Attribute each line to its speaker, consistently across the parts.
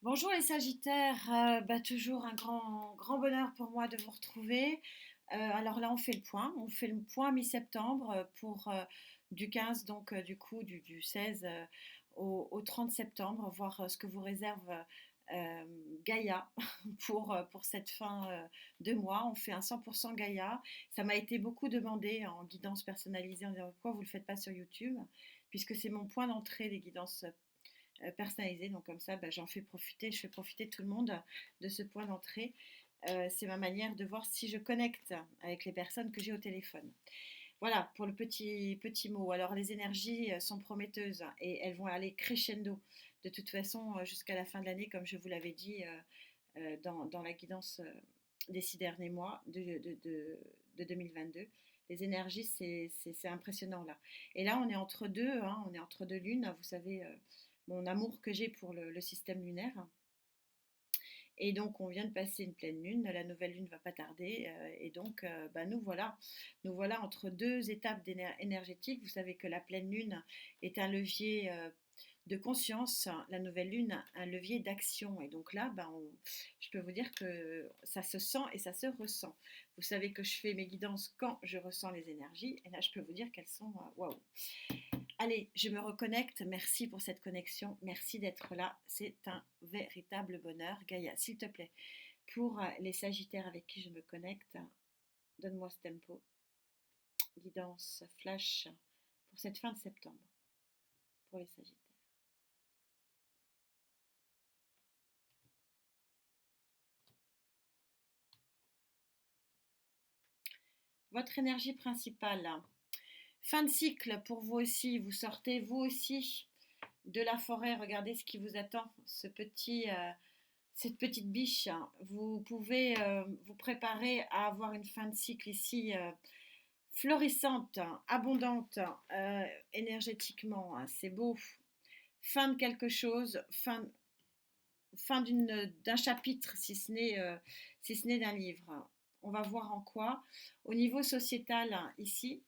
Speaker 1: Bonjour les Sagittaires, toujours un grand bonheur pour moi de vous retrouver. Alors là, on fait le point mi-septembre pour du 15, donc du coup du 16 au 30 septembre, voir ce que vous réserve euh, Gaïa pour cette fin de mois. On fait un 100% Gaïa. Ça m'a été beaucoup demandé en guidance personnalisée en disant pourquoi vous ne le faites pas sur YouTube, puisque c'est mon point d'entrée des guidances personnalisé. Donc comme ça, j'en fais profiter, je fais profiter tout le monde de ce point d'entrée. C'est ma manière de voir si je connecte avec les personnes que j'ai au téléphone. Voilà pour le petit mot. Alors les énergies sont prometteuses et elles vont aller crescendo de toute façon jusqu'à la fin de l'année, comme je vous l'avais dit dans la guidance des 6 derniers mois de 2022. Les énergies, c'est impressionnant là. Et là, on est entre deux, hein, on est entre deux lunes. Vous savez, mon amour que j'ai pour le système lunaire. Et donc, on vient de passer une pleine lune. La nouvelle lune va pas tarder. Et donc, nous voilà entre deux étapes énergétiques. Vous savez que la pleine lune est un levier de conscience, la nouvelle lune, un levier d'action. Et donc là, je peux vous dire que ça se sent et ça se ressent. Vous savez que je fais mes guidances quand je ressens les énergies. Et là, je peux vous dire qu'elles sont waouh. Allez, je me reconnecte. Merci pour cette connexion. Merci d'être là. C'est un véritable bonheur. Gaïa, s'il te plaît, pour les Sagittaires avec qui je me connecte, donne-moi ce tempo. Guidance flash pour cette fin de septembre, pour les Sagittaires. Votre énergie principale. Fin de cycle pour vous aussi. Vous sortez vous aussi de la forêt. Regardez ce qui vous attend. Cette petite biche. Vous pouvez vous préparer à avoir une fin de cycle ici florissante, abondante, énergétiquement. C'est beau. Fin de quelque chose. Fin d'un chapitre, si ce n'est d'un livre. On va voir en quoi. Au niveau sociétal, ici,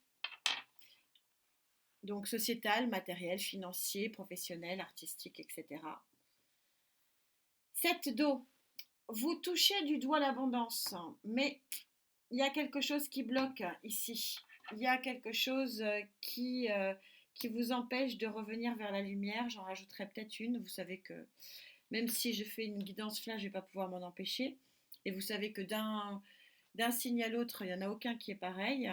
Speaker 1: donc sociétal, matériel, financier, professionnel, artistique, etc. 7 d'eau. Vous touchez du doigt l'abondance, mais il y a quelque chose qui bloque ici. Il y a quelque chose qui vous empêche de revenir vers la lumière. J'en rajouterai peut-être une. Vous savez que même si je fais une guidance flash, je ne vais pas pouvoir m'en empêcher. Et vous savez que d'un signe à l'autre, il n'y en a aucun qui est pareil,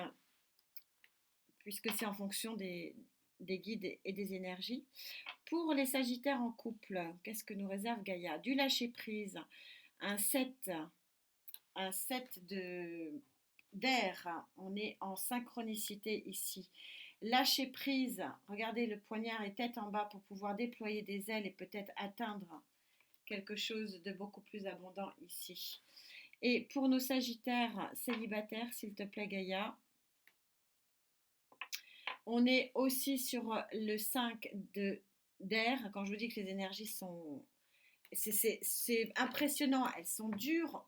Speaker 1: puisque c'est en fonction des guides et des énergies. Pour les Sagittaires en couple, qu'est-ce que nous réserve Gaïa? Du lâcher-prise, un 7, un 7 d'air, on est en synchronicité ici. Lâcher prise, regardez le poignard est tête en bas pour pouvoir déployer des ailes et peut-être atteindre quelque chose de beaucoup plus abondant ici. Et pour nos Sagittaires célibataires, s'il te plaît Gaïa, on est aussi sur le 5 d'air. Quand je vous dis que les énergies sont... C'est impressionnant, elles sont dures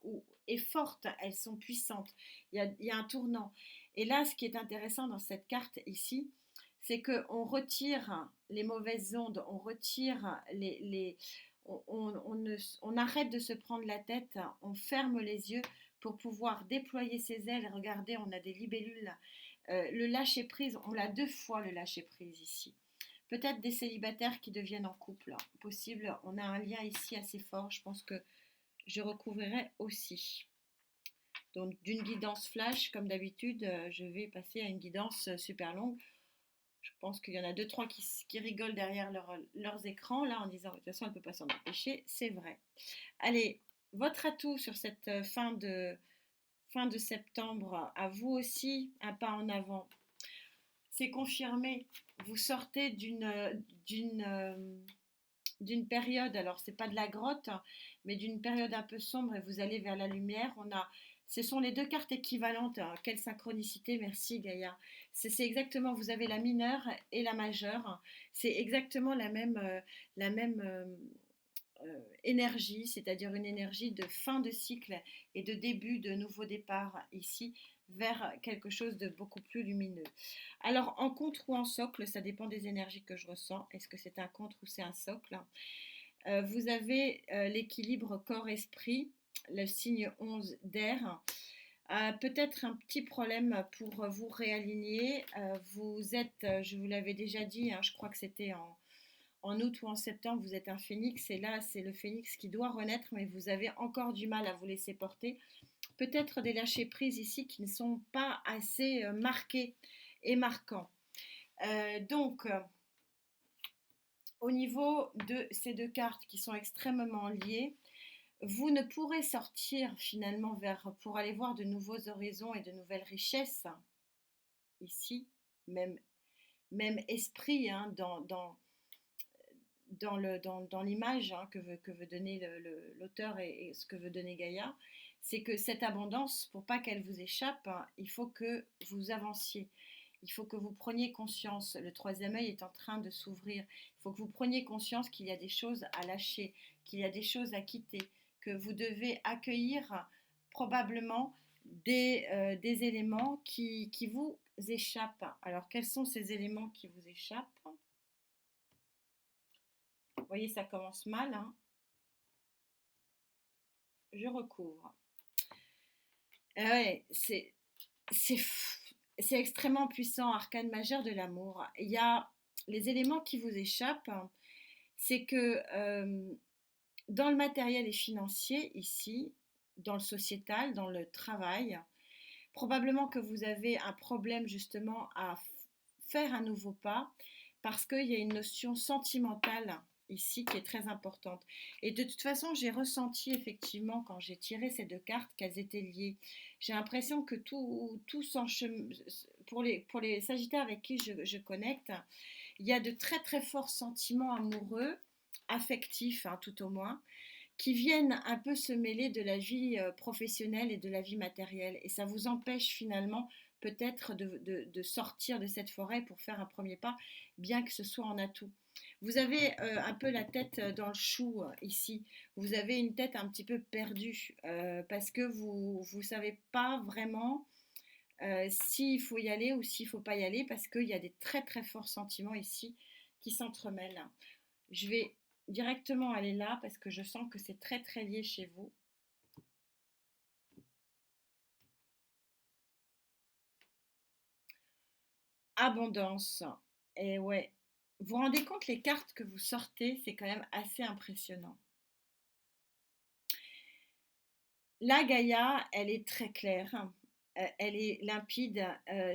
Speaker 1: et fortes, elles sont puissantes. Il y a un tournant. Et là, ce qui est intéressant dans cette carte ici, c'est qu'on retire les mauvaises ondes, on retire on arrête de se prendre la tête, on ferme les yeux pour pouvoir déployer ses ailes. Regardez, on a des libellules. Le lâcher prise, on l'a 2 fois le lâcher prise ici. Peut-être des célibataires qui deviennent en couple, possible. On a un lien ici assez fort. Je pense que je recouvrirai aussi. Donc d'une guidance flash, comme d'habitude, je vais passer à une guidance super longue. Je pense qu'il y en a deux, trois qui rigolent derrière leurs écrans, là, en disant, de toute façon, elle ne peut pas s'en empêcher. C'est vrai. Allez, votre atout sur cette fin de septembre, à vous aussi, un pas en avant. C'est confirmé. Vous sortez d'une période, alors c'est pas de la grotte, mais d'une période un peu sombre et vous allez vers la lumière. Ce sont les 2 cartes équivalentes. Quelle synchronicité, merci Gaïa. C'est exactement, vous avez la mineure et la majeure. C'est exactement la même énergie, c'est-à-dire une énergie de fin de cycle et de début de nouveau départ ici vers quelque chose de beaucoup plus lumineux. Alors en contre ou en socle, ça dépend des énergies que je ressens. Est-ce que c'est un contre ou c'est un socle? Vous avez l'équilibre corps-esprit, le signe 11 d'air. Peut-être un petit problème pour vous réaligner. Vous êtes, je vous l'avais déjà dit, hein, je crois que c'était en août ou en septembre, vous êtes un phénix et là, c'est le phénix qui doit renaître, mais vous avez encore du mal à vous laisser porter. Peut-être des lâcher-prises ici qui ne sont pas assez marqués et marquants. Donc, au niveau de ces deux cartes qui sont extrêmement liées, vous ne pourrez sortir finalement pour aller voir de nouveaux horizons et de nouvelles richesses ici, même, même esprit hein, dans l'image hein, que veut donner l'auteur et ce que veut donner Gaïa, c'est que cette abondance, pour pas qu'elle vous échappe, hein, il faut que vous avanciez. Il faut que vous preniez conscience, le troisième œil est en train de s'ouvrir, il faut que vous preniez conscience qu'il y a des choses à lâcher, qu'il y a des choses à quitter, que vous devez accueillir probablement des éléments qui vous échappent. Alors quels sont ces éléments qui vous échappent? Vous voyez, ça commence mal, hein. Je recouvre. Ouais, c'est c'est extrêmement puissant, arcane majeur de l'amour. Il y a les éléments qui vous échappent, c'est que dans le matériel et financier, ici, dans le sociétal, dans le travail, probablement que vous avez un problème justement à faire un nouveau pas parce qu'il y a une notion sentimentale ici qui est très importante. Et de toute façon, j'ai ressenti effectivement quand j'ai tiré ces deux cartes qu'elles étaient liées. J'ai l'impression que tout s'enchemine. Pour les Sagittaires avec qui je connecte, il y a de très très forts sentiments amoureux, affectifs hein, tout au moins, qui viennent un peu se mêler de la vie professionnelle et de la vie matérielle. Et ça vous empêche finalement peut-être de sortir de cette forêt pour faire un premier pas, bien que ce soit en atout. Vous avez un peu la tête dans le chou ici. Vous avez une tête un petit peu perdue parce que vous ne savez pas vraiment s'il faut y aller ou s'il ne faut pas y aller parce qu'il y a des très très forts sentiments ici qui s'entremêlent. Je vais directement aller là parce que je sens que c'est très très lié chez vous. Abondance. Et ouais, vous vous rendez compte les cartes que vous sortez, c'est quand même assez impressionnant. La Gaïa, elle est très claire, elle est limpide,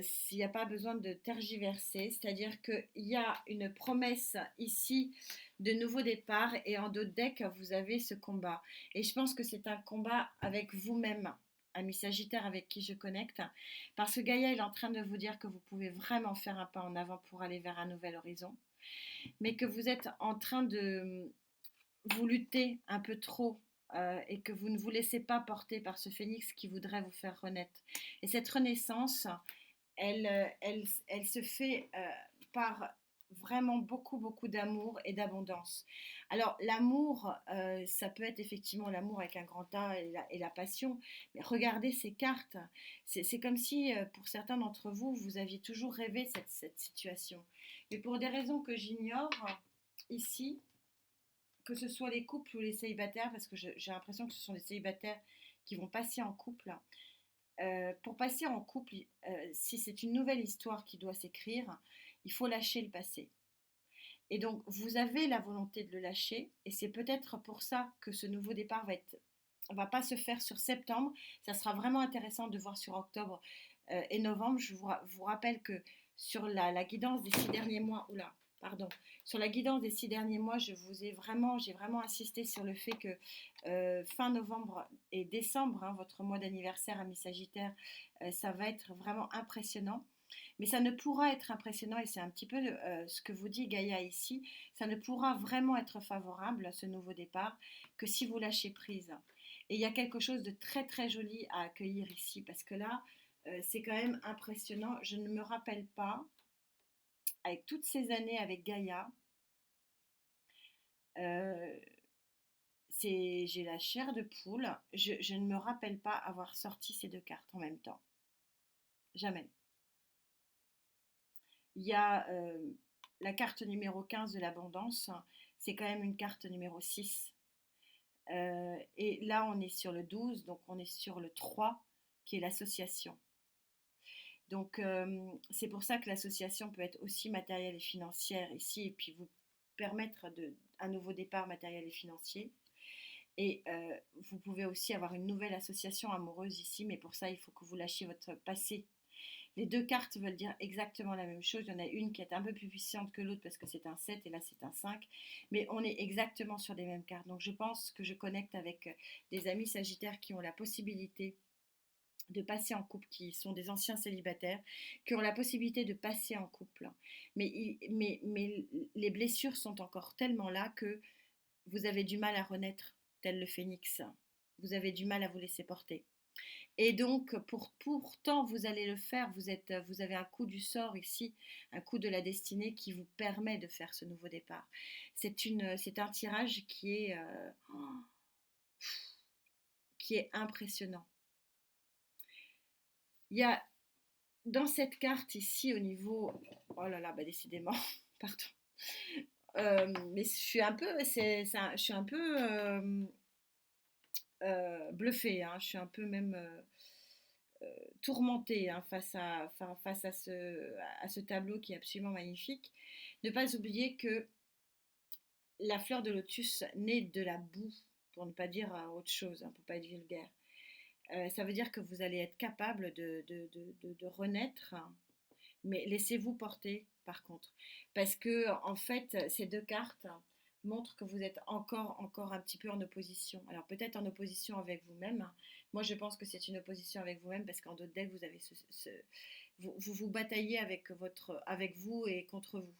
Speaker 1: s'il n'y a pas besoin de tergiverser, c'est-à-dire qu'il y a une promesse ici de nouveau départ et en d'autres decks, vous avez ce combat. Et je pense que c'est un combat avec vous-même, ami Sagittaire avec qui je connecte, parce que Gaïa est en train de vous dire que vous pouvez vraiment faire un pas en avant pour aller vers un nouvel horizon, mais que vous êtes en train de vous luttez un peu trop et que vous ne vous laissez pas porter par ce phénix qui voudrait vous faire renaître. Et cette renaissance, elle se fait par vraiment beaucoup, beaucoup d'amour et d'abondance. Alors l'amour, ça peut être effectivement l'amour avec un grand A et la passion, mais regardez ces cartes, c'est comme si pour certains d'entre vous, vous aviez toujours rêvé cette situation. Mais pour des raisons que j'ignore, ici, que ce soit les couples ou les célibataires, parce que j'ai l'impression que ce sont les célibataires qui vont passer en couple. Pour passer en couple, si c'est une nouvelle histoire qui doit s'écrire, il faut lâcher le passé. Et donc, vous avez la volonté de le lâcher, et c'est peut-être pour ça que ce nouveau départ va pas se faire sur septembre. Ça sera vraiment intéressant de voir sur octobre et novembre. Je vous rappelle que sur la guidance des 6 derniers mois, oula, pardon, sur la guidance des 6 derniers mois, j'ai vraiment insisté sur le fait que fin novembre et décembre, hein, votre mois d'anniversaire à mi-sagittaire, ça va être vraiment impressionnant. Mais ça ne pourra être impressionnant, et c'est un petit peu ce que vous dit Gaïa ici, ça ne pourra vraiment être favorable à ce nouveau départ que si vous lâchez prise. Et il y a quelque chose de très très joli à accueillir ici, parce que là, c'est quand même impressionnant. Je ne me rappelle pas, avec toutes ces années avec Gaïa, euh, j'ai la chair de poule, je ne me rappelle pas avoir sorti ces deux cartes en même temps. Jamais. Il y a la carte numéro 15 de l'abondance, c'est quand même une carte numéro 6. Et là, on est sur le 12, donc on est sur le 3, qui est l'association. Donc, c'est pour ça que l'association peut être aussi matérielle et financière ici, et puis vous permettre un nouveau départ matériel et financier. Et vous pouvez aussi avoir une nouvelle association amoureuse ici, mais pour ça, il faut que vous lâchiez votre passé. Les deux cartes veulent dire exactement la même chose. Il y en a une qui est un peu plus puissante que l'autre parce que c'est un 7 et là c'est un 5. Mais on est exactement sur les mêmes cartes. Donc je pense que je connecte avec des amis sagittaires qui ont la possibilité de passer en couple, qui sont des anciens célibataires, qui ont la possibilité de passer en couple. Mais les blessures sont encore tellement là que vous avez du mal à renaître, tel le phénix. Vous avez du mal à vous laisser porter. Et donc, pourtant, vous allez le faire. Vous avez un coup du sort ici, un coup de la destinée qui vous permet de faire ce nouveau départ. C'est un tirage qui est impressionnant. Il y a dans cette carte ici au niveau, oh là là, bah décidément, pardon. Mais je suis un peu, je suis un peu bluffée, hein. Je suis un peu même tourmentée, hein, face à ce tableau qui est absolument magnifique. Ne pas oublier que la fleur de lotus naît de la boue, pour ne pas dire autre chose, hein, pour ne pas être vulgaire. Ça veut dire que vous allez être capable de renaître, hein, mais laissez-vous porter par contre. Parce que en fait, ces deux cartes montrent que vous êtes encore un petit peu en opposition. Alors peut-être en opposition avec vous-même. Moi, je pense que c'est une opposition avec vous-même parce qu'en d'autres decks, vous avez vous bataillez avec vous et contre vous.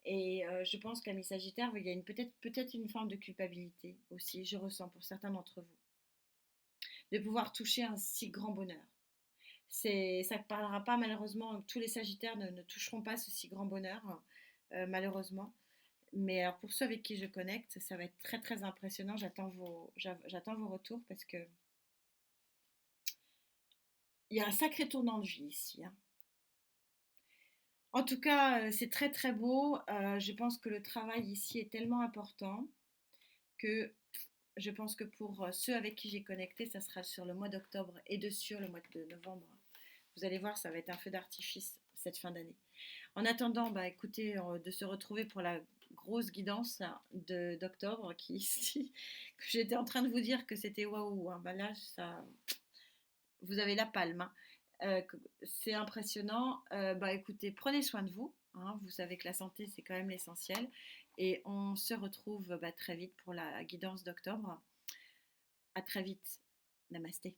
Speaker 1: Et je pense qu'à Sagittaire, il y a peut-être une forme de culpabilité aussi, je ressens pour certains d'entre vous, de pouvoir toucher un si grand bonheur. Ça ne parlera pas malheureusement, tous les Sagittaires ne toucheront pas ce si grand bonheur, malheureusement. Mais alors pour ceux avec qui je connecte, ça va être très très impressionnant. J'attends vos retours parce que il y a un sacré tournant de vie ici, hein. En tout cas, c'est très très beau. Je pense que le travail ici est tellement important que je pense que pour ceux avec qui j'ai connecté, ça sera sur le mois d'octobre et sur le mois de novembre. Vous allez voir, ça va être un feu d'artifice cette fin d'année. En attendant, bah, écoutez, de se retrouver pour la grosse guidance d'octobre que j'étais en train de vous dire que c'était waouh, hein. Bah là, vous avez la palme, hein. C'est impressionnant. Bah écoutez, prenez soin de vous, hein. Vous savez que la santé, c'est quand même l'essentiel. Et on se retrouve bah, très vite pour la guidance d'octobre. À très vite. Namasté.